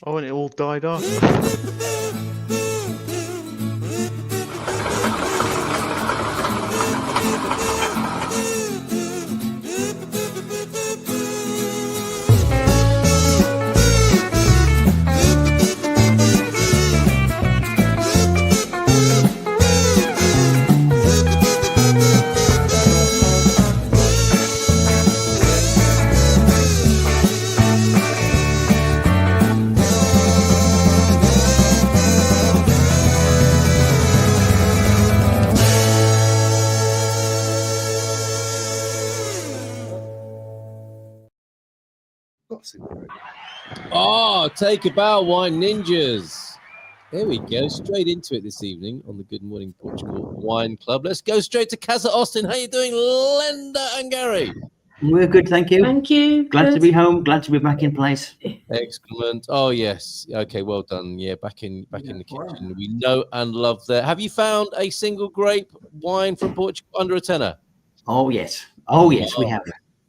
Oh, and it all died off. Oh, take a bow, wine ninjas. There we go, straight into it this evening on the Good Morning Portugal Wine Club. Let's go straight to Casa Austin. How you doing, Linda and Gary? We're good, thank you. Thank you. Glad to be home. Glad to be back in place. Excellent. Oh yes. Okay, well done. Yeah, back in the kitchen. We know and love that. Have you found a single grape wine from Portugal under a tenner? Oh yes. Oh yes, we have.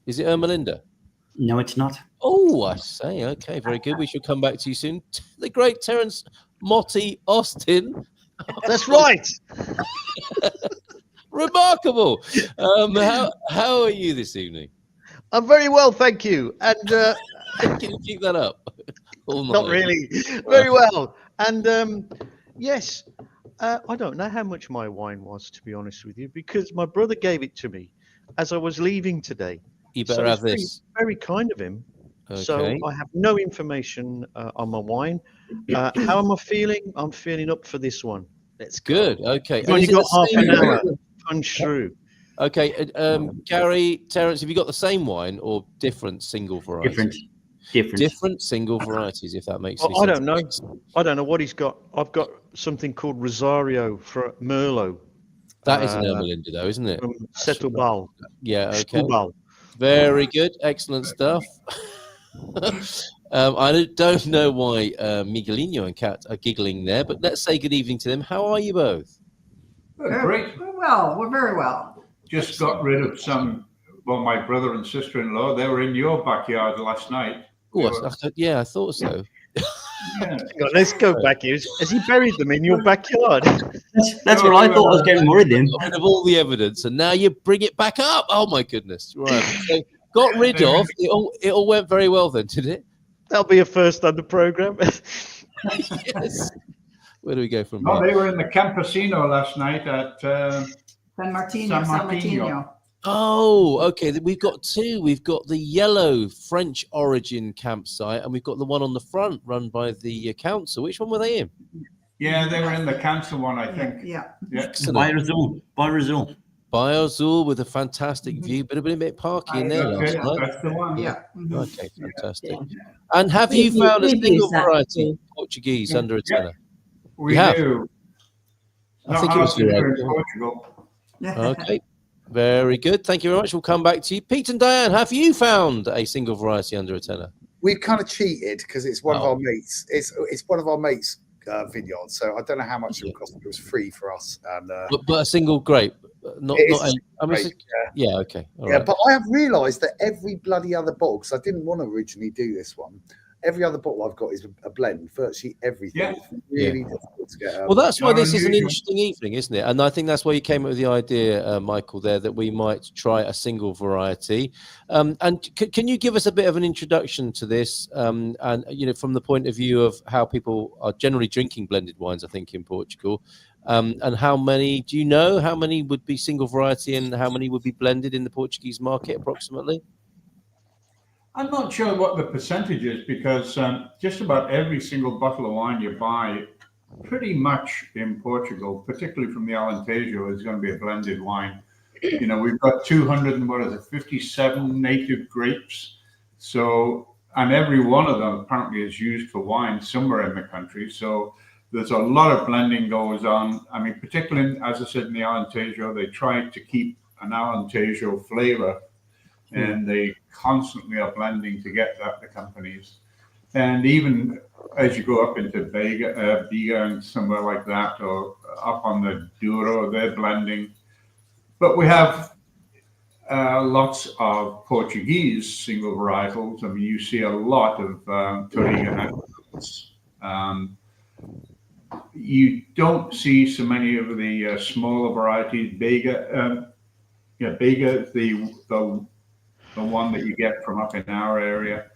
Is it Ermelinda? No, it's not. Oh, I say. Okay, very good. We shall come back to you soon. The great Terence Motti Austin. That's right. Remarkable. How are you this evening? I'm very well, thank you. And Can you keep that up? All night? not really. Very well. And yes, I don't know how much my wine was, to be honest with you, because my brother gave it to me as I was leaving today. You better So have it's this. Very kind of him. Okay. So I have no information on my wine. How am I feeling? I'm feeling up for this one. Let's go. Good. Okay. You've only And is it got the half same an hour. wine? Punch through. Okay. Gary, Terence, have you got the same wine or different single varieties? Different single varieties, if that makes any Well, I sense. don't know. I don't know what he's got. I've got something called Rosario for Merlot. That is an Ermelinda, though, isn't it? From Setúbal. Yeah. Okay. Setúbal. Very good. Excellent stuff. I don't know why Miguelinho and Kat are giggling there, but let's say good evening to them. How are you both? Great. We're very well. Just got rid of some. Well, my brother and sister-in-law, they were in your backyard last night. Oh, yeah, I thought so. Yeah. Hang on, let's go back here. Has he buried them in your backyard? That's what I thought. I was getting worried then. Got rid of all the evidence, and now you bring it back up. Oh my goodness! Right, so got rid of it. All went very well then, did it? That'll be a first on the program. Yes. Where do we go from No, here? they were in the Campesino last night at San Martino. Oh, okay. We've got two. We've got the yellow French origin campsite, and we've got the one on the front run by the council. Which one were they in? Yeah, they were in the council one, I think. Yeah. Excellent. By Azul with a fantastic view, but a bit parky in there last night. That's the one. Yeah. Okay, fantastic. And have you found a single variety Portuguese under a tenner? We have. do. I think it was here in your Portugal. Okay, very good. Thank you very much. We'll come back to you. Pete and Diane, have you found a single variety under a tenner? We've kind of cheated because it's one of our mates. It's one of our mates' vineyards, so I don't know how much it cost. It was free for us, and but a single grape, not a. I mean, yeah, okay, all right. But I have realised that every bloody other bottle, because I didn't want to originally do this one. Every other bottle I've got is a blend, virtually everything. Yeah. It's really difficult to get. Well, that's why this is an interesting evening, isn't it? And I think that's why you came up with the idea, Michael, there, that we might try a single variety. And can you give us a bit of an introduction to this? And, from the point of view of how people are generally drinking blended wines, I think, in Portugal. And how many, do you know how many would be single variety and how many would be blended in the Portuguese market approximately? I'm not sure what the percentage is because just about every single bottle of wine you buy pretty much in Portugal, particularly from the Alentejo, is going to be a blended wine. We've got 257 native grapes. So, and every one of them apparently is used for wine somewhere in the country. So there's a lot of blending goes on. I mean, particularly, as I said, in the Alentejo, they try to keep an Alentejo flavor. And they constantly are blending to get that, the companies. And even as you go up into Vega and somewhere like that, or up on the Douro, they're blending. But we have lots of Portuguese single varietals. I mean, you see a lot of Toriga You don't see so many of the smaller varieties. Bega, Bega is the one that you get from up in our area.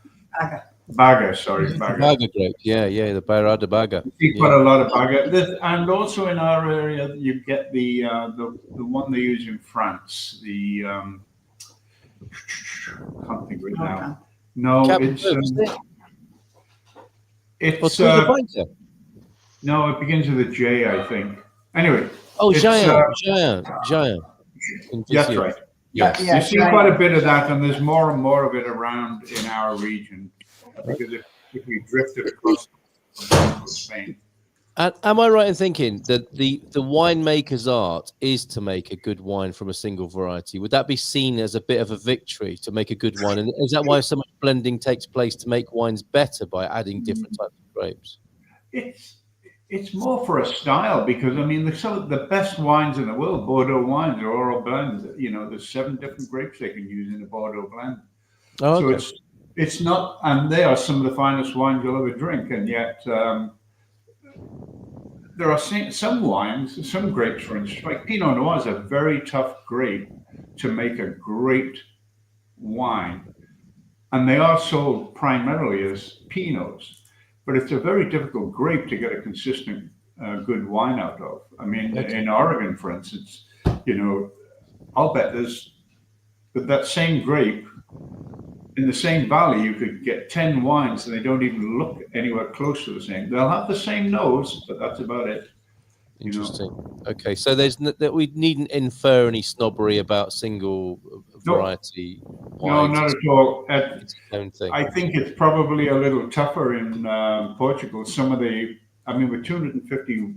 Baga, sorry, Baga. Baga grape, yeah, the Beira de Baga. You see quite a lot of Baga, and also in our area you get the one they use in France. The can't think of it now. No, it's no, it begins with a J, I think. Anyway. Oh, Giant. That's right. Yes, you see quite a bit of that, and there's more and more of it around in our region because if we drifted across Spain. And am I right in thinking that the winemaker's art is to make a good wine from a single variety? Would that be seen as a bit of a victory to make a good wine? And is that why so much blending takes place to make wines better by adding different types of grapes? It's more for a style because I mean some of the best wines in the world, Bordeaux wines, are all blends. There's 7 different grapes they can use in a Bordeaux blend. Oh, okay. So it's not, and they are some of the finest wines you'll ever drink, and yet there are some wines, some grapes, for instance, like Pinot Noir is a very tough grape to make a great wine, and they are sold primarily as Pinots. But it's a very difficult grape to get a consistent, good wine out of. I mean, in Oregon, for instance, I'll bet there's that same grape in the same valley, you could get 10 wines and they don't even look anywhere close to the same. They'll have the same nose, but that's about it. Interesting. Okay, so we needn't infer any snobbery about single variety wines. No, not at all. It's its own thing. I think it's probably a little tougher in Portugal. With 250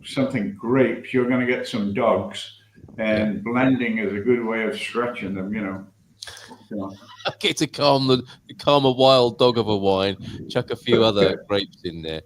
something grapes, you're going to get some dogs, and blending is a good way of stretching them. Okay, to calm a wild dog of a wine, chuck a few other grapes in there.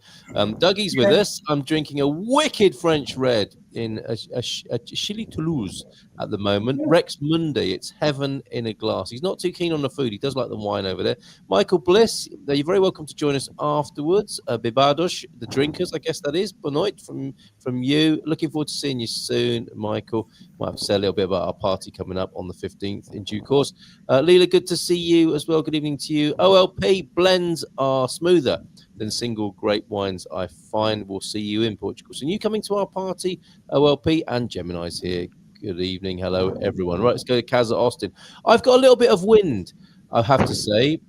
Dougie's with us. I'm drinking a wicked French red in a Chili Toulouse at the moment. Rex Mundi, it's heaven in a glass. He's not too keen on the food. He does like the wine over there. Michael Bliss, you're very welcome to join us afterwards. Bebados, the drinkers, I guess that is. Bonoit from you. Looking forward to seeing you soon, Michael. Might have to say a little bit about our party coming up on the 15th in due course. Leela, good to see you as well. Good evening to you. OLP, blends are smoother than single grape wines, I find. We'll see you in Portugal. So you coming to our party, OLP, and Gemini's here. Good evening. Hello, everyone. Right, let's go to Casa Austin. I've got a little bit of wind, I have to say.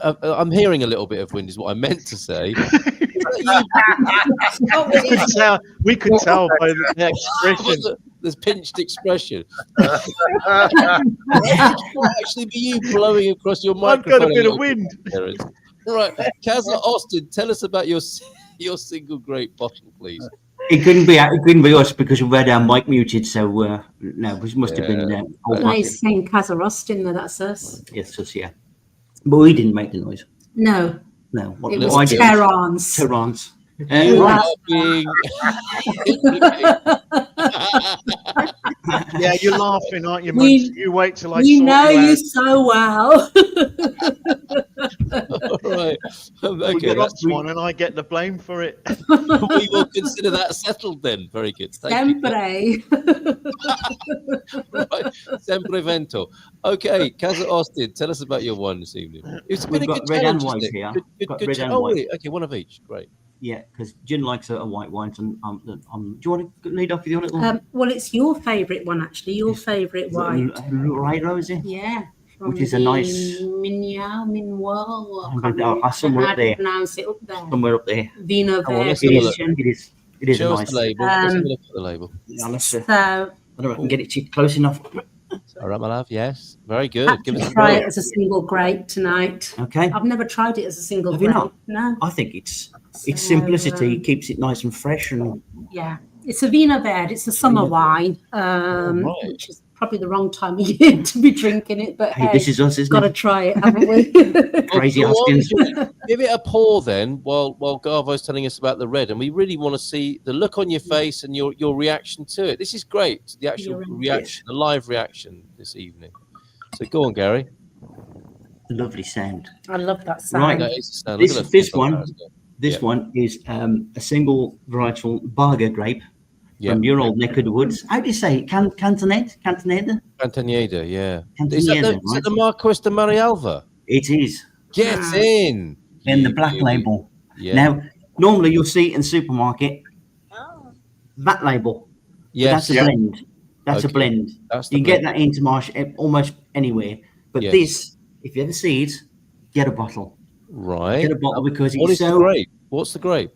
I'm hearing a little bit of wind is what I meant to say. we could tell by the expression. There's pinched expression. Actually be you blowing across your microphone. I've got a bit of wind. Right, Casa Austin, tell us about your single grape bottle, please. It couldn't be us because we had our mic muted, so no, it must have been. Nice saying Casa Austin, though, that's us. Yes, us, yeah. But we didn't make the noise. No. No. It was Terrans. Terrans. Yeah, you're laughing, aren't you? You wait till I. We know you so well. All right. Okay, we get off one, and I get the blame for it. We will consider that settled then. Very good. Sempre. Right. Sempre vento. Okay, Casa Austin, tell us about your wine this evening. It's been a good red challenge, and white isn't it? here. Good Red and oh, white. wait. Okay, one of each. Great. Yeah, because Gin likes a white wine. And do you want to lead off with your little? Well, it's your favourite one, actually. Your favourite wine. Right, Rosie? Yeah. Which is a nice. Minuel. Somewhere up there. Pronounce it up there. Somewhere up there. Vino Verde. It is Show a us nice the label. Let's have a look at the label. Yeah, I So, don't know if I can get it close enough. All right, my love. Yes, very good. Give us a try it as a single grape tonight. Okay. I've never tried it as a single Have grape. you not? No. I think it's simplicity keeps it nice and fresh and. Yeah, it's a Vino Verde. It's a summer wine, right. which is probably the wrong time of year to be drinking it. But Hey, this is us, isn't got to it? try it, haven't we? Crazy Well, Hoskins. give it a pour then, while Garvo's telling us about the red, and we really want to see the look on your face and your reaction to it. This is great. The actual reaction, the live reaction this evening. So go on, Gary. Lovely sound. I love that sound. Right. That is the sound. This Look at the one, This one is a single varietal Barga grape from your old neck of the woods. How do you say it? Cantoneda? Cantaneda, yeah. Cantaneda, Is that right? the Marquis de Marialva? It is. Get in. In the black label. Yeah. Now, normally you'll see it in the supermarket. That label. Yes. That's a blend. That's a blend. You can get that into Marsh almost anywhere. But this, if you ever see it, get a bottle. Right. Get a bottle because what it's is the grape? What's the grape?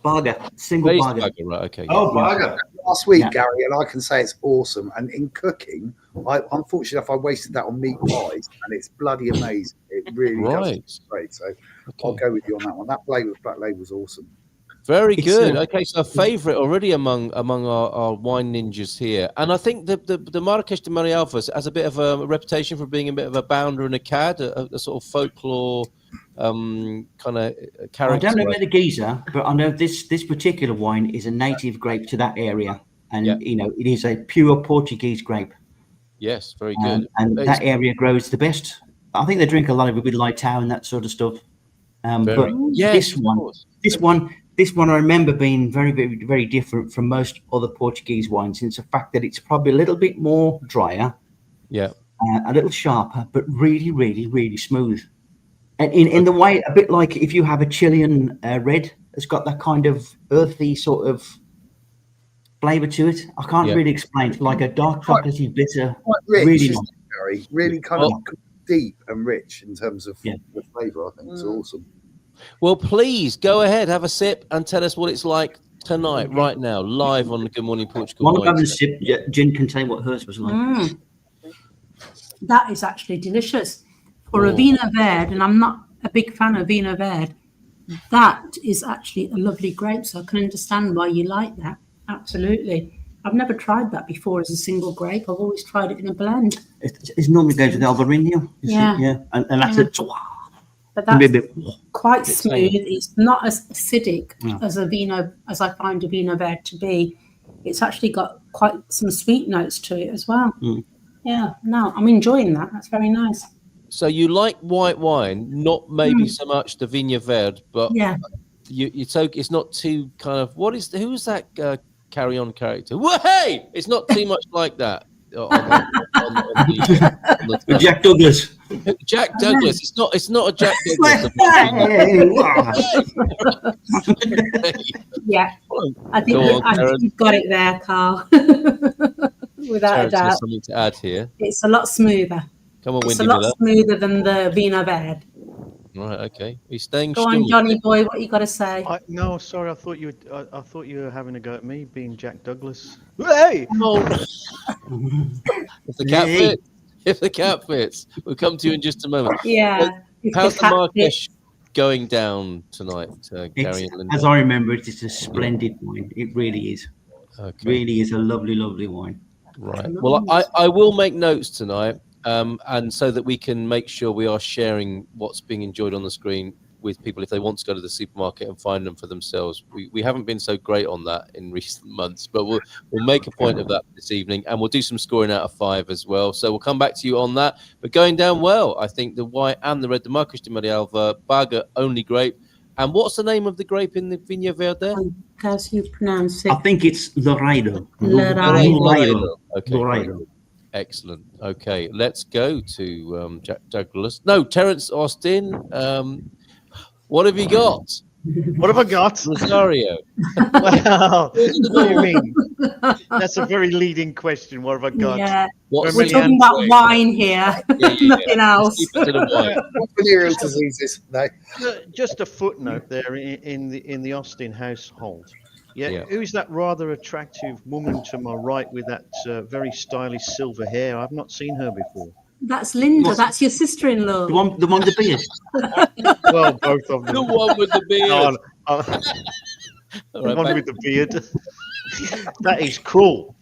Barga, single Barga. Right, okay. Oh, Barga. Last week, Gary, and I can say it's awesome. And in cooking, unfortunately enough, I wasted that on meat pies, and it's bloody amazing. It really does. Great. So I'll go with you on that one. That black label is awesome. Very good. Okay, so a favourite already among our wine ninjas here, and I think the Marrakech de Marialva has a bit of a reputation for being a bit of a bounder and a cad, a sort of folklore kind of character. I don't know about the geezer, but I know this particular wine is a native grape to that area, and you know it is a pure Portuguese grape. Yes, very good. And that area grows the best. I think they drink a lot of it with Lightau and that sort of stuff. But this one I remember being very, very, very different from most other Portuguese wines. It's the fact that it's probably a little bit more drier, a little sharper, but really, really, really smooth. And in the way, a bit like if you have a Chilean red, it's got that kind of earthy sort of flavour to it. I can't really explain. It's like a dark chocolatey bitter, quite rich, really nice. Really kind of deep and rich in terms of the flavour. I think it's awesome. Well, please go ahead, have a sip, and tell us what it's like tonight, right now, live on the Good Morning Portugal. While I'm having a sip, Jen can tell you what hers was like. That is actually delicious. For a Vino Verde, and I'm not a big fan of Vino Verde, that is actually a lovely grape, so I can understand why you like that. Absolutely. I've never tried that before as a single grape. I've always tried it in a blend. It's normally goes with Albarino. And that's it. But that's quite smooth. It's not as acidic as as I find a Vino Verde to be. It's actually got quite some sweet notes to it as well. Yeah, no, I'm enjoying that. That's very nice. So you like white wine, not maybe so much the Vinha Verde, but it's not too kind of who's that Carry On character? Well, hey, it's not too much like that. Jack Douglas. Jack Douglas. It's not a Jack Douglas. Yeah, I think you've got it there, Carl. Without a doubt. Something to add here. It's a lot smoother. Come on, it's a lot smoother than the Vino Verde. Right. Okay. He's staying. Go on, Johnny boy. What you got to say? No, sorry. I thought you were having a go at me, being Jack Douglas. Hey! If the cat fits, we'll come to you in just a moment. Yeah. How's the Marrakech going down tonight, Gary and Linda? As I remember, it's a splendid wine. It really is. Okay. Really is a lovely, lovely wine. Right. Well, I will make notes tonight. And so that we can make sure we are sharing what's being enjoyed on the screen with people if they want to go to the supermarket and find them for themselves. We haven't been so great on that in recent months, but we'll make a point of that this evening, and we'll do some scoring out of 5 as well. So we'll come back to you on that. But going down well, I think the white and the red, the Marquis de Marialva, Barga only grape. And what's the name of the grape in the Vinha Verde? As you pronounce it. I think it's Laredo. Laredo. Okay. Laredo. Excellent. Okay, let's go to Jack Douglas. No, Terence Austin. What have you got? What have I got? Rosario. Well, what do you mean? That's a very leading question. What have I got? Yeah. What's We're talking about wine here. Nothing else. Venereal diseases. No. Just a footnote there in the Austin household. Yeah, who is that rather attractive woman to my right with that very stylish silver hair? I've not seen her before. That's Linda. That's your sister-in-law. The one with the beard. Well, both of them. The one with the beard. The one with the beard. That is cruel.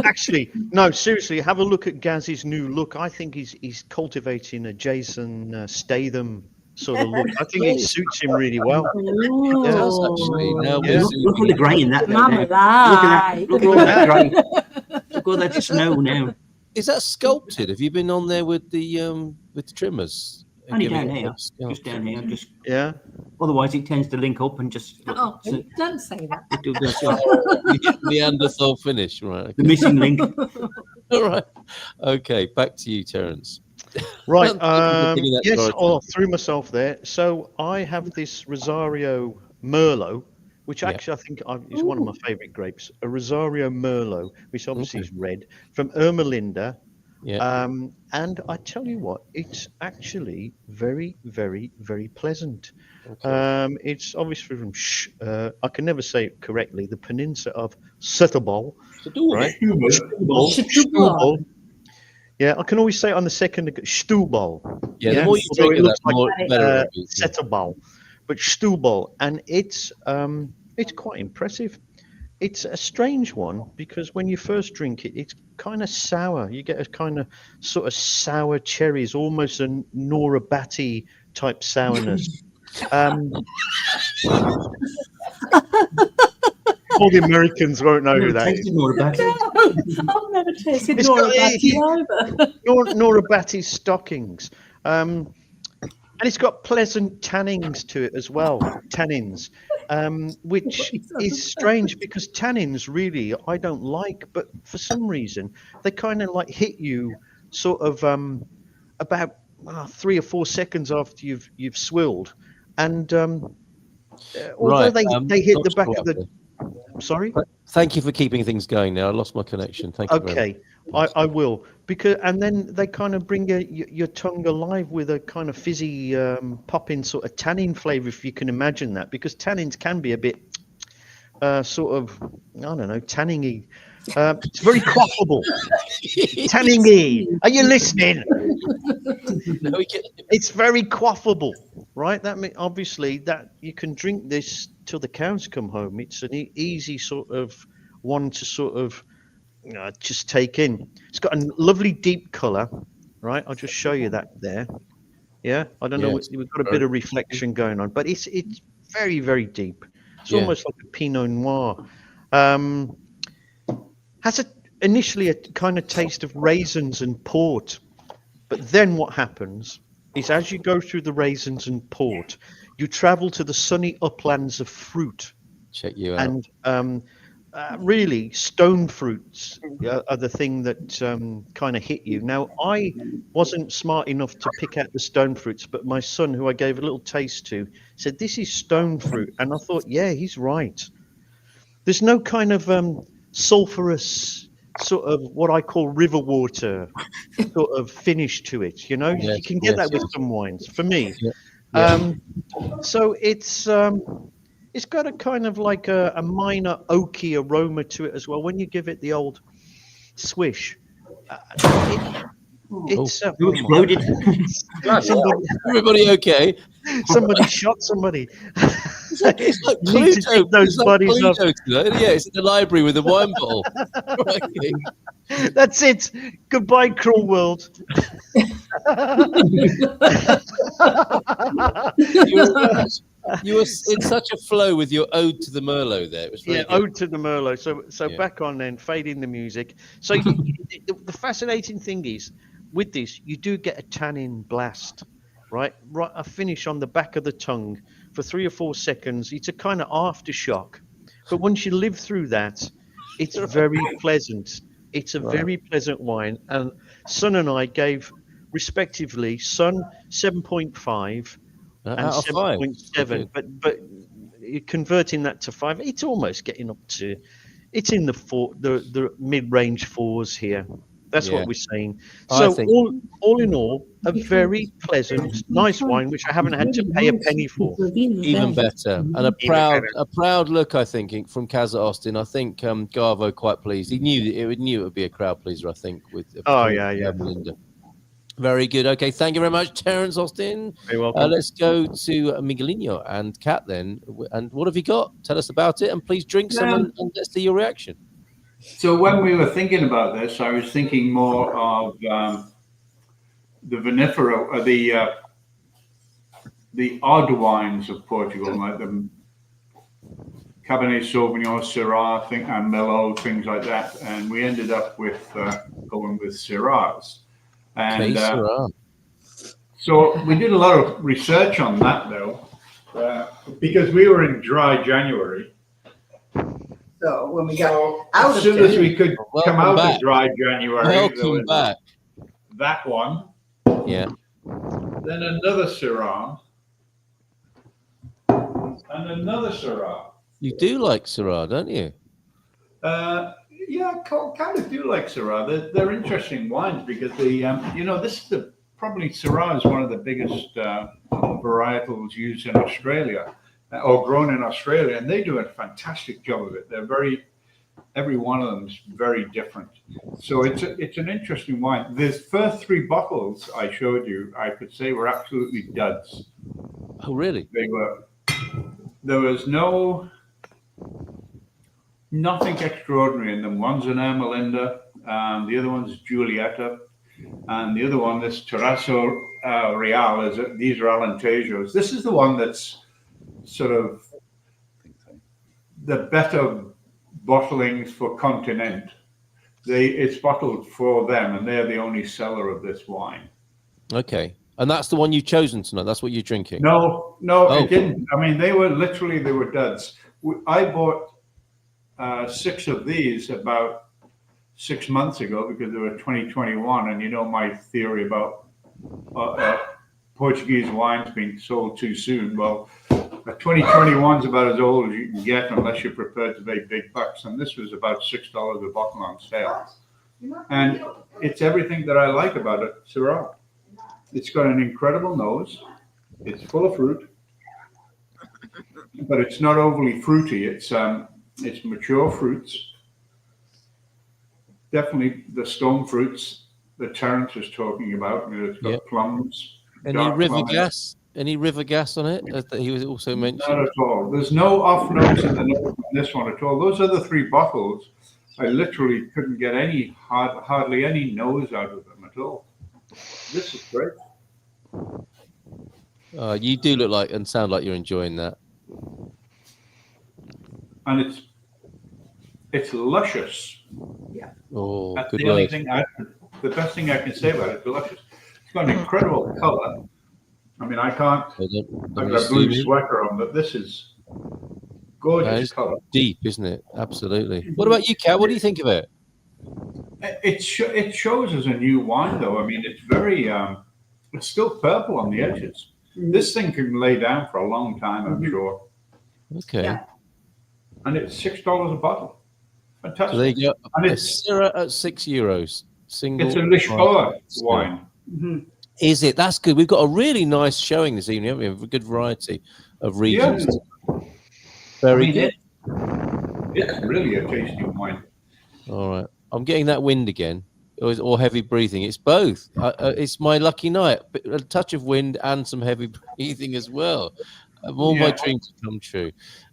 Actually, no, seriously, have a look at Gaz's new look. I think he's cultivating a Jason Statham sort of look. I think it suits him really well. It does, actually. Now Look at the grey in that. Mama, Look at all that grey. Look at all that snow now. Is that sculpted? Have you been on there with the trimmers? Only down here, just down here, just Yeah. Otherwise, it tends to link up and just. Oh, don't say that. Neanderthal finish, right? Okay. The missing link. All right. Okay, back to you, Terence. Right. Yes, I threw myself there. So I have this Rosario Merlot, which actually I think is one of my favorite grapes. A Rosario Merlot, which obviously is red, from Ermelinda. Yeah. And I tell you what, it's actually very, very, very pleasant. Okay. It's obviously from I can never say it correctly. The peninsula of Setúbal, right? Setúbal. Yeah, I can always say it on the second. Setúbal. Yeah, the more you drink it, looks the better it is. Setúbal, but Setúbal, and it's quite impressive. It's a strange one because when you first drink it, it's kind of sour. You get a kind of sort of sour cherries, almost a Nora Batty type sourness. All the Americans won't know who that is. I've never tasted Nora Batty either. Nora Batty's stockings. And it's got pleasant tannins to it as well. Tannins. Which is strange because tannins really I don't like, but for some reason they kind of like hit you sort of about 3 or 4 seconds after you've swilled, and although they hit the back of the. Sorry. Thank you for keeping things going. Now I lost my connection. Thank you. Okay, I will, because and then they kind of bring your tongue alive with a kind of fizzy popping sort of tannin flavour, if you can imagine that, because tannins can be a bit sort of, I don't know, tanningy. It's very quaffable. Tanningy. Are you listening? It's very quaffable, right? That means obviously that you can drink this till the cows come home. It's an easy sort of one to sort of just take in. It's got a lovely deep colour, right? I'll just show you that there. Yeah, I don't know. We've got a bit of reflection going on, but it's very, very deep. It's almost like a Pinot Noir. Has initially a kind of taste of raisins and port, but then what happens is as you go through the raisins and port, you travel to the sunny uplands of fruit. Check you out. And really, stone fruits are the thing that kind of hit you. Now, I wasn't smart enough to pick out the stone fruits, but my son, who I gave a little taste to, said, "This is stone fruit." And I thought, yeah, he's right. There's no kind of sulfurous sort of what I call river water sort of finish to it. You know, you can get that with some wines. For me, so it's got a kind of like a minor oaky aroma to it as well. When you give it the old swish, it's exploded. Everybody okay? Somebody shot somebody. It's like Pluto. Those bodies off. Yeah, it's in the library with a wine bottle. That's it. Goodbye, cruel world. You were in such a flow with your ode to the Merlot there. It was very good. Ode to the Merlot. So back on then, fading the music. So the fascinating thing is, with this, you do get a tannin blast, right? A finish on the back of the tongue for 3 or 4 seconds. It's a kind of aftershock. But once you live through that, it's very pleasant. It's a very pleasant wine. And Son and I gave, respectively, Son 7.5 and 7.7. But converting that to 5, it's almost getting up to, it's in the mid-range 4s here. That's what we're saying. So all in all, a very pleasant, nice wine, which I haven't had to pay a penny for. Even better, and a proud look, I think, from Casa Austin. I think Garvo quite pleased. He knew it would be a crowd pleaser. I think with Melinda. Very good. Okay, thank you very much, Terence Austin. Very welcome. Let's go to Miguelinho and Kat then. And what have you got? Tell us about it, and please drink some and let's see your reaction. So when we were thinking about this, I was thinking more of the vinifera, the odd wines of Portugal, like the Cabernet Sauvignon, Syrah, and Merlot, things like that. And we ended up with going with Syrahs. And So we did a lot of research on that, though, because we were in dry January. So when we got out as soon as we could come out of dry January, welcome back. That one. Yeah. Then another Syrah. And another Syrah. You do like Syrah, don't you? Yeah, kind of do like Syrah. They're interesting wines because this is probably Syrah is one of the biggest varietals used in Australia or grown in Australia, and they do a fantastic job of it. Every one of them is very different. So it's an interesting wine. The first 3 bottles I showed you, I could say were absolutely duds. Oh, really? They were. There was nothing extraordinary in them. One's an Ermelinda, the other one's Giulietta, and the other one, this Terrasso Real, these are Alentejos. This is the one that's sort of the better bottlings for Continent. It's bottled for them, and they're the only seller of this wine. Okay. And that's the one you've chosen tonight? That's what you're drinking? No, it didn't. I mean, they were duds. I bought 6 of these about 6 months ago because they were 2021, and you know my theory about Portuguese wines being sold too soon. Well, a 2021 is about as old as you can get unless you're prepared to pay big bucks, and this was about $6 a bottle on sale. And it's everything that I like about it, Syrah. It's got an incredible nose. It's full of fruit, but it's not overly fruity. It's mature fruits. Definitely the stone fruits that Terence was talking about. It's got plums. Any river gas? Any river gas on it that he was also mentioning? Not at all. There's no off notes in the nose on this one at all. Those other 3 bottles, I literally couldn't get hardly any nose out of them at all. This is great. You do look like and sound like you're enjoying that. And it's luscious. Yeah. Oh, that's good the only word. thing the best thing I can say about it. It's luscious. It's got an incredible color. I mean, I can't. I've got a blue sweater on, but this is gorgeous color. Deep, isn't it? Absolutely. What about you, Kat? What do you think of it? It shows as a new wine, though. I mean, it's very. It's still purple on the edges. This thing can lay down for a long time, I'm sure. Okay. Yeah. And it's $6 a bottle. Fantastic. So there you go. And it's Syrah at €6. Single. It's a Lisboa wine. Mm-hmm. Is it? That's good. We've got a really nice showing this evening, haven't we? We have a good variety of regions. Yeah. Very good. It's really a tasty wine. All right. I'm getting that wind again. Or heavy breathing. It's both. It's my lucky night. A touch of wind and some heavy breathing as well. All my dreams come true.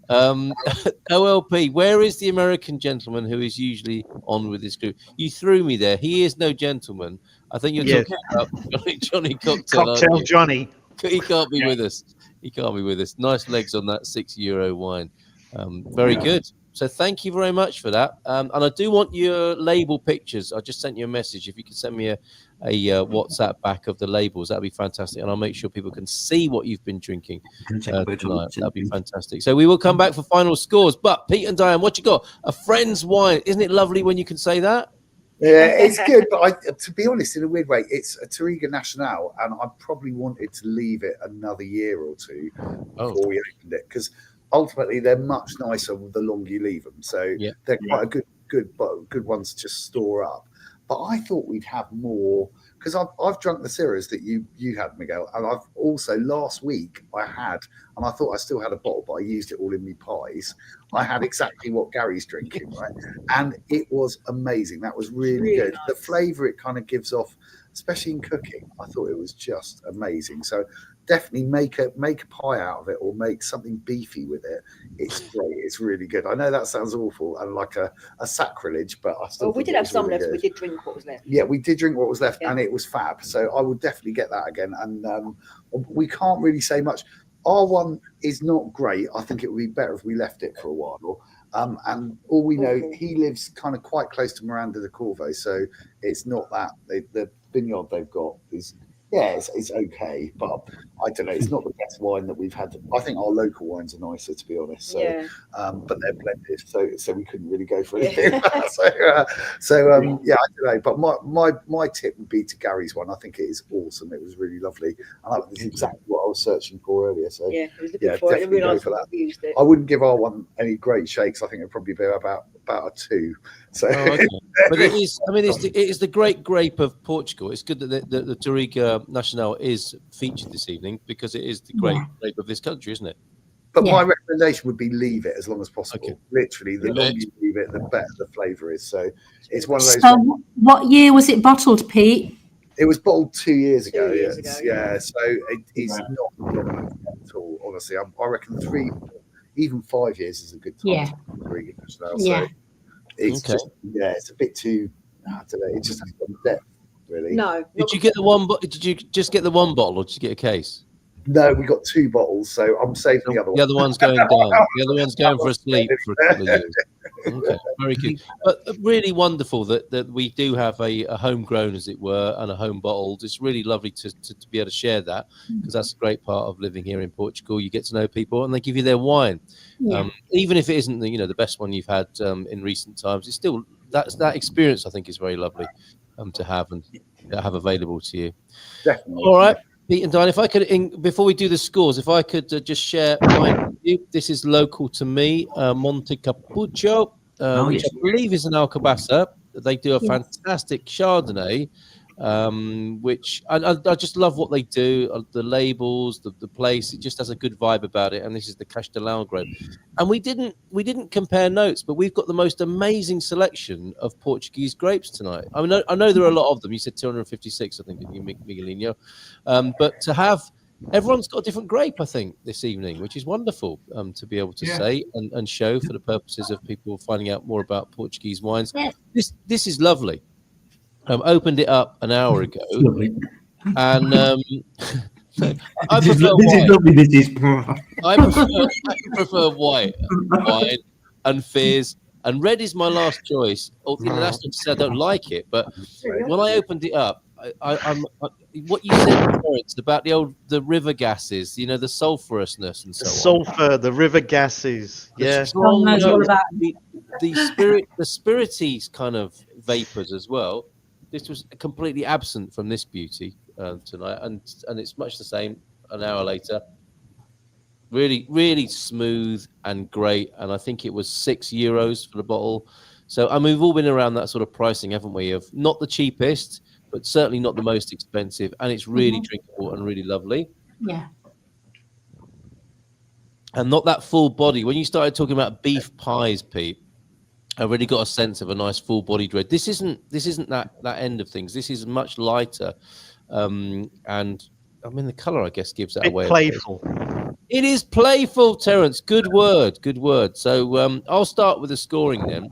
OLP, where is the American gentleman who is usually on with this group? You threw me there. He is no gentleman. I think you're talking about Johnny Cocktail Johnny. He can't be with us. He can't be with us. Nice legs on that €6 wine. Very good. So thank you very much for that. And I do want your label pictures. I just sent you a message. If you could send me a WhatsApp back of the labels, that'd be fantastic. And I'll make sure people can see what you've been drinking tonight. That'd be fantastic. So we will come back for final scores. But Pete and Diane, what you got? A friend's wine. Isn't it lovely when you can say that? Yeah, it's good. But to be honest, in a weird way, it's a Touriga Nacional. And I probably wanted to leave it another year or two before we opened it. Because ultimately, they're much nicer the longer you leave them. So they're quite a good ones to just store up. But I thought we'd have more because I've drunk the Syrahs that you had, Miguel, and I've also last week I had, and I thought I still had a bottle, but I used it all in my pies. I had exactly what Gary's drinking, right, and it was amazing. That was really good. Nice. The flavour it kind of gives off, especially in cooking, I thought it was just amazing. So definitely make a pie out of it or make something beefy with it. It's great. It's really good. I know that sounds awful and like a sacrilege, but I still. Well, we did have some left. So we did drink what was left. Yeah, we did drink what was left, and it was fab. So I will definitely get that again. And we can't really say much. Our one is not great. I think it would be better if we left it for a while. And all we know, he lives kind of quite close to Miranda de Corvo, so it's not that the vineyard they've got is Yeah, it's okay, but I don't know. It's not the best wine that we've had. I think our local wines are nicer, to be honest. So, Yeah. But they're blended, so we couldn't really go for anything. Yeah. I don't know. But my tip would be to Gary's one. I think it is awesome. It was really lovely, and that was exactly what I was searching for earlier. So yeah, I was looking for definitely go for that. Used it. I wouldn't give our one any great shakes. I think it'd probably be about a 2. So, okay. But it is. I mean, it is the great grape of Portugal. It's good that the Touriga Nacional is featured this evening because it is the great grape of this country, isn't it? But my recommendation would be leave it as long as possible. Okay. Literally, the longer you leave it, the better the flavour is. So it's one of those. So what year was it bottled, Pete? It was bottled 2 years ago. 2 years ago. Yeah. So it's not long at all. Honestly, I reckon 3, even 5 years is a good time. Yeah. So it's just it's a bit too. I don't know. It just has got depth, really. No. Did you get the one? Did you just get the one bottle, or did you get a case? No, we got 2 bottles, so I'm saving the other one. The other one's going down. The other one's going for a sleep for a couple of years. Okay, very good. But really wonderful that we do have a homegrown, as it were, and a home bottled. It's really lovely to be able to share that, because that's a great part of living here in Portugal. You get to know people, and they give you their wine, even if it isn't the best one you've had in recent times. It's still that experience. I think is very lovely to have and have available to you. Definitely. All right. Pete and Diane, if I could, before we do the scores, if I could just share mine with you. This is local to me, Monte Cappuccio, which I believe is an Alcabasa. They do a fantastic Chardonnay, which I just love what they do. The labels, the place, it just has a good vibe about it. And this is the Castelão grape. And we didn't compare notes, but we've got the most amazing selection of Portuguese grapes tonight. I mean, I know there are a lot of them. You said 256, I think, didn't you, Miguelinho? But to have everyone's got a different grape, I think, this evening, which is wonderful to be able to say and show for the purposes of people finding out more about Portuguese wines. This is lovely. Opened it up an hour ago, and I prefer white wine and fizz, and red is my last choice. That's not to say I don't like it, but when I opened it up, I'm what you said, Terence, about the river gases, the sulfurousness and so on. Sulfur, the river gases, the spirity kind of vapors as well. This was completely absent from this beauty tonight, and it's much the same an hour later. Really, really smooth and great, and I think it was €6 for the bottle. So, I mean, we've all been around that sort of pricing, haven't we? Of not the cheapest, but certainly not the most expensive, and it's really drinkable and really lovely. Yeah. And not that full body. When you started talking about beef pies, Pete, I really got a sense of a nice full-bodied red. This isn't that end of things. This is much lighter, and I mean the color, I guess, gives that away. Playful. It is playful, Terence. Good word. Good word. So I'll start with the scoring then,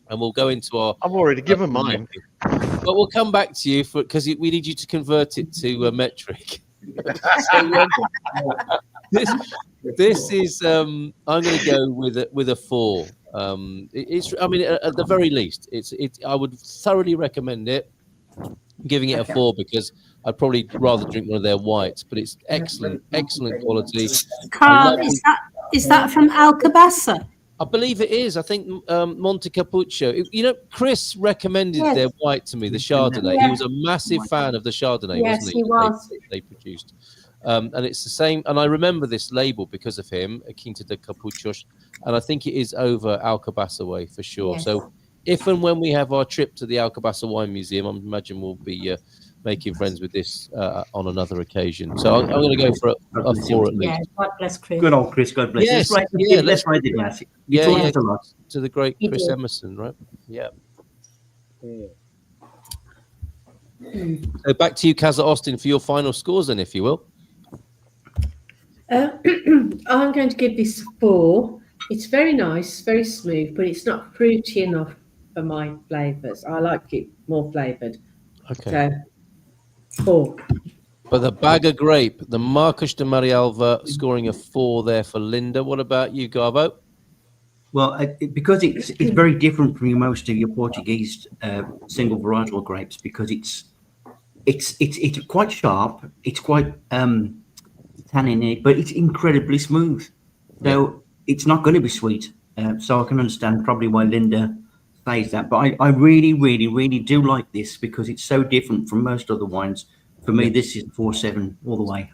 and we'll go into our. I've already given mine, but we'll come back to you because we need you to convert it to metric. This is I'm going to go with a 4. It's I mean at the very least I would thoroughly recommend it, giving it a 4 because I'd probably rather drink one of their whites, but it's excellent quality. Carl, is that from Alcabasa? I believe it is. I think Monte Cappuccio. Chris recommended their white to me, the Chardonnay. He was a massive fan of the Chardonnay, wasn't he? Yes, he was. They produced. And it's the same. And I remember this label because of him, Quinta de Cappuccio's. And I think it is over Alcabasa way for sure. Yes. So if and when we have our trip to the Alcabasa Wine Museum, I imagine we'll be making friends with this on another occasion. So I'm going to go for a 4 at least. Yeah, God bless Chris. Good old Chris, God bless. Yes, let's ride the glass. To the great Chris Emerson, right? Yeah. So back to you, Casa Austin, for your final scores then, if you will. I'm going to give this 4. It's very nice, very smooth, but it's not fruity enough for my flavours. I like it more flavoured. Okay. So, 4. But the bag of grape, the Marcos de Marialva, scoring a 4 there for Linda. What about you, Garbo? Well, because it's very different from most of your Portuguese single varietal grapes, because it's It's quite sharp. It's quite tannin, but it's incredibly smooth. So it's not going to be sweet. So I can understand probably why Linda says that. But I really, really, really do like this because it's so different from most other wines. For me, this is 4.7 all the way.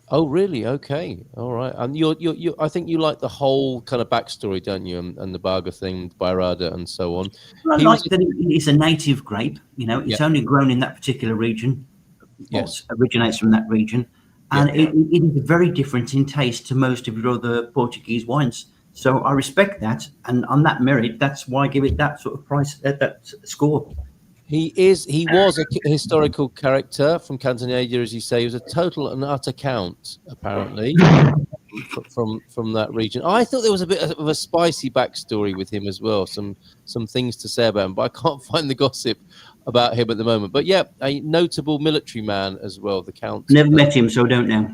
Oh, really? Okay. All right. And you I think you like the whole kind of backstory, don't you? And the Barga thing, Bairrada and so on. Well, I like that it's a native grape. You know, it's only grown in that particular region. Yes. It originates from that region. And it is very different in taste to most of your other Portuguese wines. So I respect that. And on that merit, that's why I give it that sort of price, that score. He was a historical character from Cantaneda, as you say. He was a total and utter count, apparently, from that region. I thought there was a bit of a spicy backstory with him as well. Some things to say about him, but I can't find the gossip about him at the moment. But yeah, a notable military man as well, the Count. Never met him, so don't know.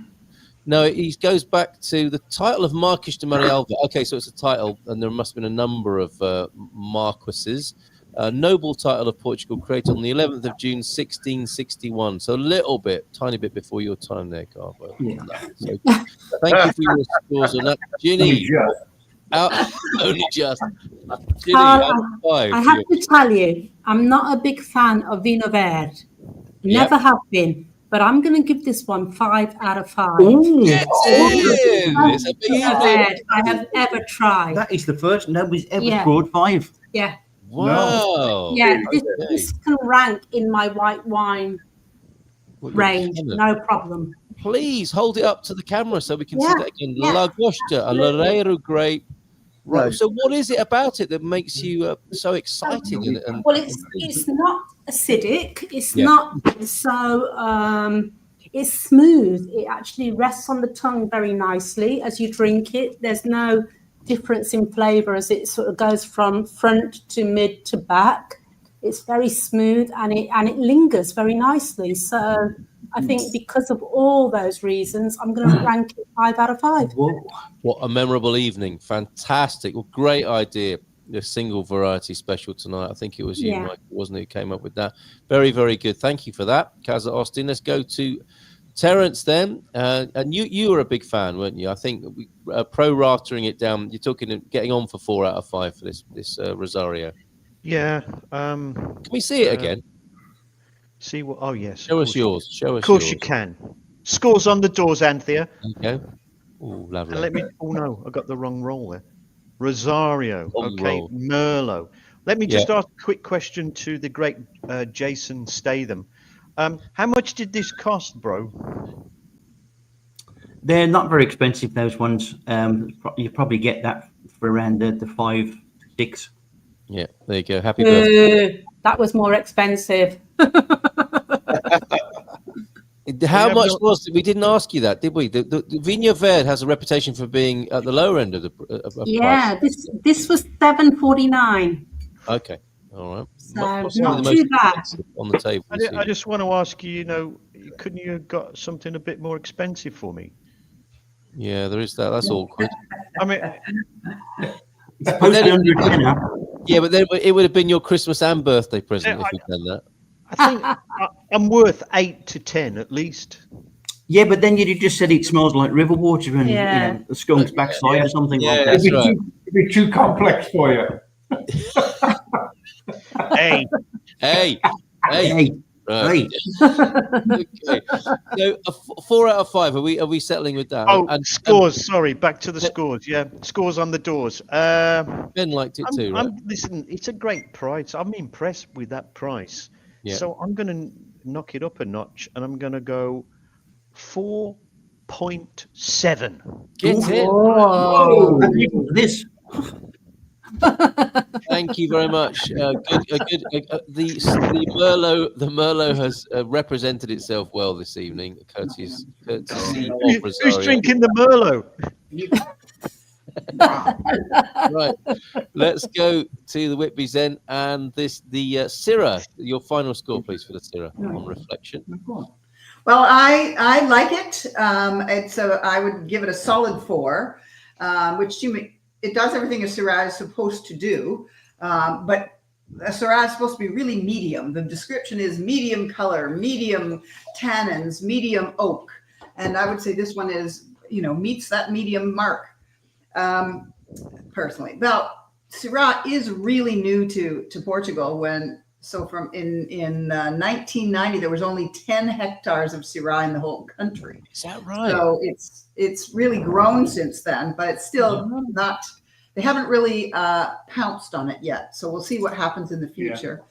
No, he goes back to the title of Marquis de Marialva. Okay, so it's a title, and there must have been a number of marquesses. Noble title of Portugal, created on the 11th of June, 1661. So a little bit, tiny bit before your time there, Carbo. Yeah. So thank you for your scores on that. Ginny, only just. Ginny, I have to tell you, I'm not a big fan of Vino Verde. Never have been. But I'm going to give this one 5 out of 5. It's a big I have ever tried. That is the first. Nobody's ever scored 5. Yeah. Wow. Yeah, this can rank in my white wine range, no problem. Please hold it up to the camera so we can see that again. Lagosta, a Loureiro grape. Right. So what is it about it that makes you so excited? Well, it's not acidic. It's not so... it's smooth. It actually rests on the tongue very nicely as you drink it. There's no difference in flavor as it sort of goes from front to mid to back. It's very smooth and it lingers very nicely. So I think because of all those reasons, I'm going to rank it 5 out of 5. Whoa. What a memorable evening. Fantastic. Well, great idea. The single variety special tonight. I think it was you, Mike, wasn't it, who came up with that? Very, very good. Thank you for that, Casa Austin. Let's go to Terence then. And you were a big fan, weren't you? I think pro-ratering it down, you're talking getting on for 4 out of 5 for this Rosario. Yeah. Can we see it again? See what? Oh, yes. Show us yours. Show us. Of course yours. you can. Scores on the doors, Anthea. Okay. Oh, lovely. And let me. Oh no, I got the wrong roll there. Rosario. Okay. Merlot. Let me just ask a quick question to the great Jason Statham. How much did this cost, bro? They're not very expensive, those ones. You probably get that for around the 5, 6. Yeah, there you go. Happy birthday. That was more expensive. How much was it? We didn't ask you that, did we? The Vinho Verde has a reputation for being at the lower end of the price. This was $7.49. Okay, all right. So not too bad. On the table. I just want to ask you, couldn't you have got something a bit more expensive for me? Yeah, there is that. That's awkward. I mean, yeah, but then it would have been your Christmas and birthday present if you'd done that. I think I'm worth 8 to 10 at least. Yeah, but then you just said it smells like river water and a skunk's backside or something like that. It'd be too complex for you. Hey. Right. Okay. So 4 out of 5. Are we settling with that? Oh, and scores. Sorry, back to the scores. Yeah, scores on the doors. Ben liked it too. Right? Listen, it's a great price. I'm impressed with that price. Yeah. So I'm going to knock it up a notch, and I'm going to go 4.7. Get it. Whoa. This. Thank you very much. The Merlot has represented itself well this evening. Courtesy of Rosario. Who's drinking the Merlot? Right, let's go to the Whitby's then, and the Syrah. Your final score, please, for the Syrah on reflection. Well, I like it. I would give it a solid 4, which it does everything a Syrah is supposed to do. But a Syrah is supposed to be really medium. The description is medium color, medium tannins, medium oak. And I would say this one is, meets that medium mark, personally. Well, Syrah is really new to Portugal. From in 1990, there was only 10 hectares of Syrah in the whole country. Is that right? So it's really grown since then, but it's still not. They haven't really pounced on it yet. So we'll see what happens in the future.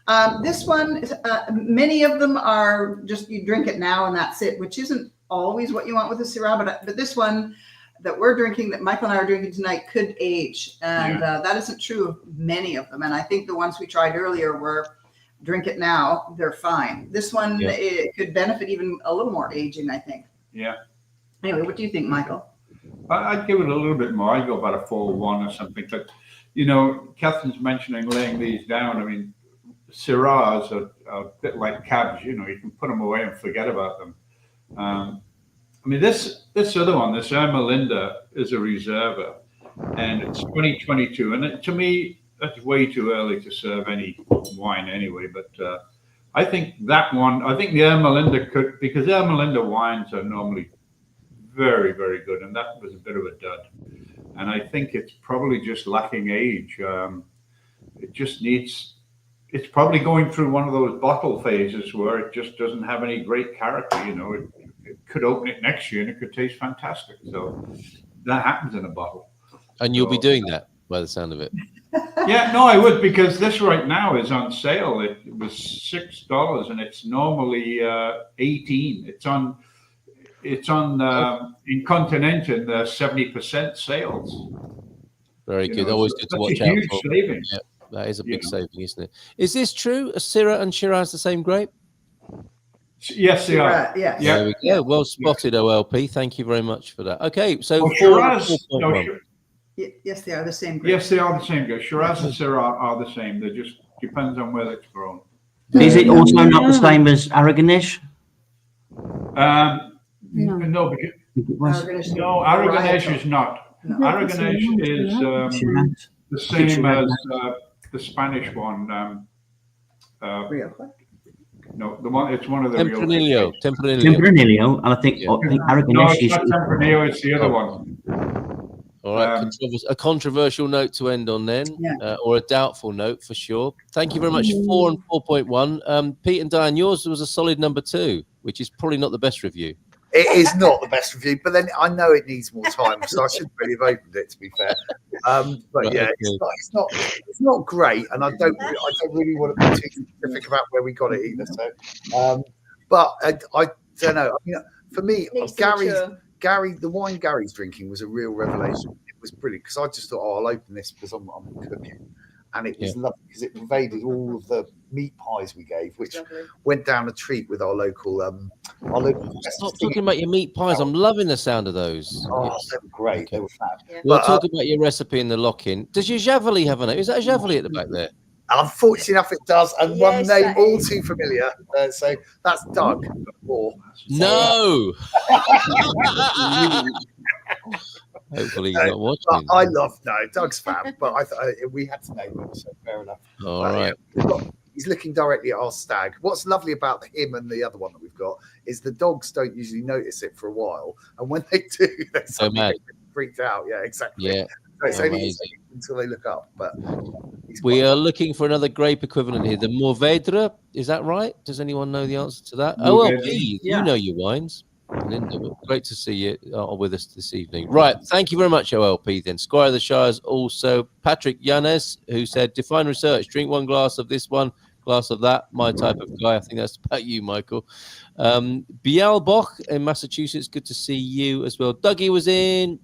Yeah. This one, many of them are just you drink it now and that's it, which isn't always what you want with a Syrah. But this one that we're drinking, that Michael and I are drinking tonight, could age, and that isn't true of many of them. And I think the ones we tried earlier were drink it now, they're fine. This one it could benefit even a little more aging, I think. Yeah. Anyway, what do you think, Michael? I'd give it a little bit more. I'd go about a 4-1 or something. But Catherine's mentioning laying these down. I mean, Syrahs are a bit like cabs. You can put them away and forget about them. I mean, this other one, this Ermelinda, is a reserva, and it's 2022. And to me, that's way too early to serve any wine anyway. But I think that one, I think the Ermelinda could, because Ermelinda wines are normally very, very good, and that was a bit of a dud. And I think it's probably just lacking age. It just needs. It's probably going through one of those bottle phases where it just doesn't have any great character. It could open it next year and it could taste fantastic. So that happens in a bottle. And you'll be doing that by the sound of it. Yeah, no, I would, because this right now is on sale. It was $6 and it's normally $18. It's on in Continental 70% sales. Very good. Always good to watch out for. Saving. Yeah, that is a big saving, isn't it? Is this true? Are Syrah and Shiraz the same grape? Yes, they are. Yeah. There we go. Well spotted, OLP. Thank you very much for that. Okay, so Shiraz. Yes, they are the same grape. Yes, they are the same grape. Shiraz and Syrah are the same. They just depends on where it's grown. Is it also not the same as Aragonese? No, Aragonese is not. No. Aragonese is the same as the Spanish one. No, it's one of the Tempranillo. Tempranillo, and I think Aragonese no, it's not Tempranillo, it's the other one. All right, a controversial note to end on then, or a doubtful note for sure. Thank you very much. 4 and 4.1. Pete and Diane, yours was a solid number 2, which is probably not the best review. It is not the best review, but then I know it needs more time, so I shouldn't really have opened it, to be fair. But right, it's not great, and I don't really want to be too specific about where we got it either. So, but I don't know. I mean, for me, the wine Gary's drinking was a real revelation. It was brilliant because I just thought, I'll open this because I'm cooking. And it was lovely because it pervaded all of the meat pies we gave, which went down a treat with our local. Stop talking about your meat pies. I'm loving the sound of those. Oh, they were great. Okay. They were fab. Yeah. We'll talk about your recipe in the lock-in. Does your Javelli have a name? Is that a Javelli at the back there? Unfortunately enough, it does, and one name all too familiar. So that's Doug. No. Hopefully he's not watching. I love Doug's fab, but I thought we had to name him, so fair enough. All right. He's looking directly at our stag. What's lovely about him and the other one that we've got is the dogs don't usually notice it for a while, and when they do, they're so mad, freaked out. Yeah, exactly. Yeah. So it's only until they look up. But we are looking for another grape equivalent here. The Mourvèdre, is that right? Does anyone know the answer to that? OLP, you know your wines. Linda, great to see you with us this evening. Right, thank you very much, OLP. Then Squire of the Shires, also Patrick Yanes, who said, define research, drink one glass of this one, glass of that, my type of guy. I think that's about you, Michael. Bialboch in Massachusetts, good to see you as well. Dougie was in.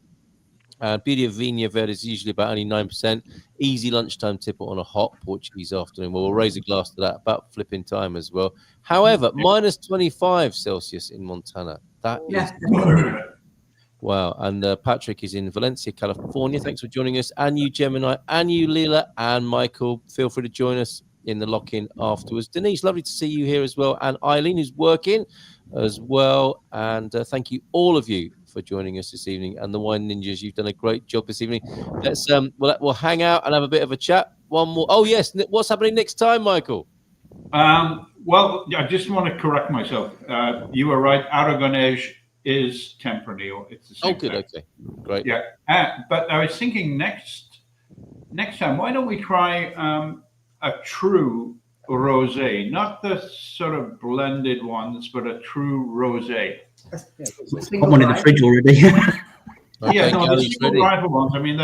Beauty of Vinha Verde is usually about only 9%. Easy lunchtime tip on a hot Portuguese afternoon. Well, we'll raise a glass to that about flipping time as well. However, minus 25 Celsius in Montana. That is wow. And Patrick is in Valencia, California. Thanks for joining us. And you, Gemini, and you, Leela, and Michael. Feel free to join us in the lock-in afterwards. Denise, lovely to see you here as well. And Eileen, who's working as well. And thank you, all of you, for joining us this evening. And the Wine Ninjas, you've done a great job this evening. Let's we'll hang out and have a bit of a chat one more. Oh yes, what's happening next time, Michael? Well, I just want to correct myself. You were right. Aragonese is Tempranillo. It's the same good. thing. Okay, great. Yeah, but I was thinking next time, why don't we try a true rosé, not the sort of blended ones, but a true rosé. Put one in the fridge already. Yeah, no, the single rifle ones. I mean,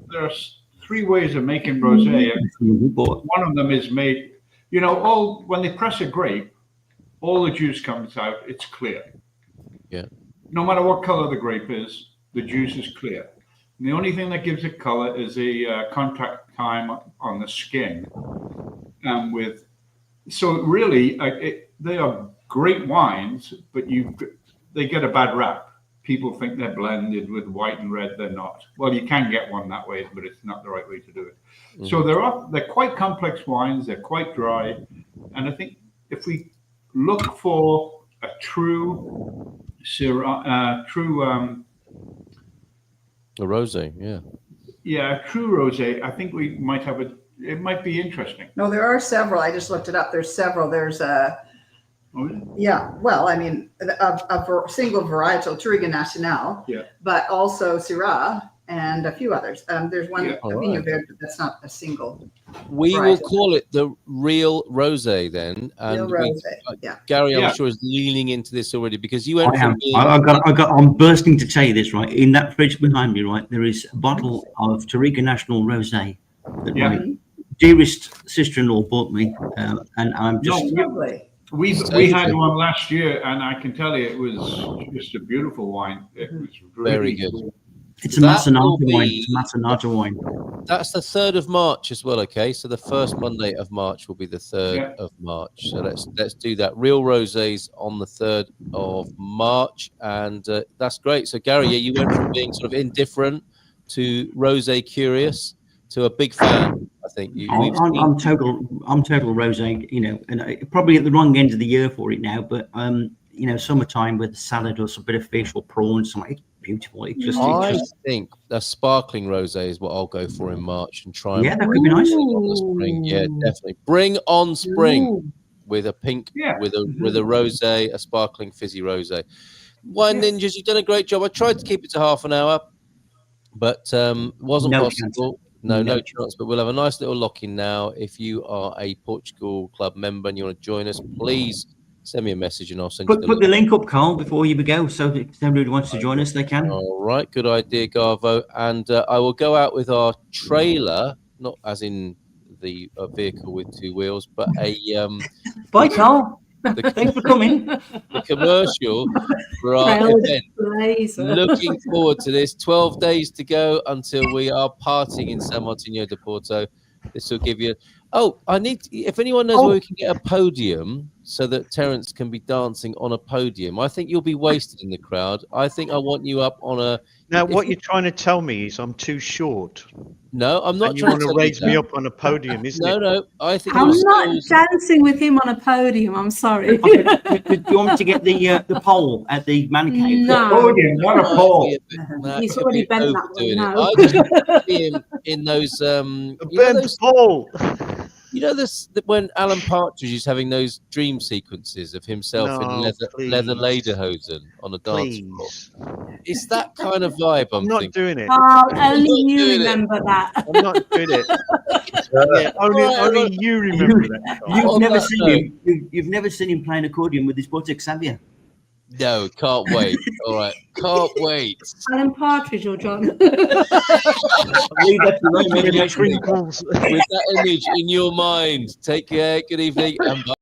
there's 3 ways of making rosé. One of them is made, you know, when they press a grape, all the juice comes out. It's clear. Yeah. No matter what color the grape is, the juice is clear. And the only thing that gives it color is the contact time on the skin. So really, they are great wines, but they get a bad rap. People think they're blended with white and red. They're not. Well, you can get one that way, but it's not the right way to do it. Mm-hmm. So they're quite complex wines. They're quite dry, and I think if we look for a true a rosé, yeah, a true rosé, I think we might have it might be interesting. No, there are several. I just looked it up. There's several. There's yeah, well, I mean, a single varietal, Touriga Nacional, but also Syrah and a few others. There's one, Vinho Verde, but that's not a single. We will call it the real rosé then. And real rosé, Gary, I'm sure, is leaning into this already because you went from being... I'm bursting to tell you this, right? In that fridge behind me, right, there is a bottle of Touriga National Rosé that my dearest sister-in-law bought me, and I'm just... lovely. We had one last year, and I can tell you it was just a beautiful wine. It was really very good. Cool. It's a Macerata wine. It's a Macerata wine. That's the 3rd of March as well. Okay, so the first Monday of March will be the 3rd of March. So let's do that. Real rosés on the 3rd of March, and that's great. So Gary, you went from being sort of indifferent to rosé curious to a big fan. I think I'm total rosé, you know, and probably at the wrong end of the year for it now. But you know, summertime with salad or some bit of fish or prawns, it's beautiful. I think a sparkling rosé is what I'll go for in March and try. Yeah, that could be nice. Spring, yeah, definitely. Bring on spring with a pink, with a rosé, a sparkling fizzy rosé. Wine Ninjas, you've done a great job. I tried to keep it to half an hour, but wasn't possible. No chance, but we'll have a nice little lock-in now. If you are a Portugal Club member and you want to join us, please send me a message and I'll send you the link up, Carl, before you go. So if anybody wants to join us, they can. All right, good idea, Garvo. And I will go out with our trailer, not as in the vehicle with 2 wheels, but a... Bye, Carl. Thanks for coming. The commercial for our event. Looking forward to this. 12 days to go until we are partying in San Martino de Porto. This will give you... if anyone knows where we can get a podium so that Terence can be dancing on a podium, I think you'll be wasted in the crowd. I think I want you up on a... Now, what you're trying to tell me is I'm too short. No, I'm not. You want to raise me up on a podium, isn't it? No. I think I'm not dancing with him on a podium. I'm sorry. Do you want me to get the pole at the man cave? No, podium, not a pole. He's already bent that one. No. I just see him in those bent pole. You know this when Alan Partridge is having those dream sequences of himself in leather lederhosen on a dance floor. It's that kind of vibe. I'm not doing it. Oh, only you remember that. I'm not doing it. Only you remember that. You've never seen him playing accordion with his buttocks, have you? No, can't wait. All right, can't wait. Alan Partridge or John? With that image in your mind. Take care. Good evening and bye.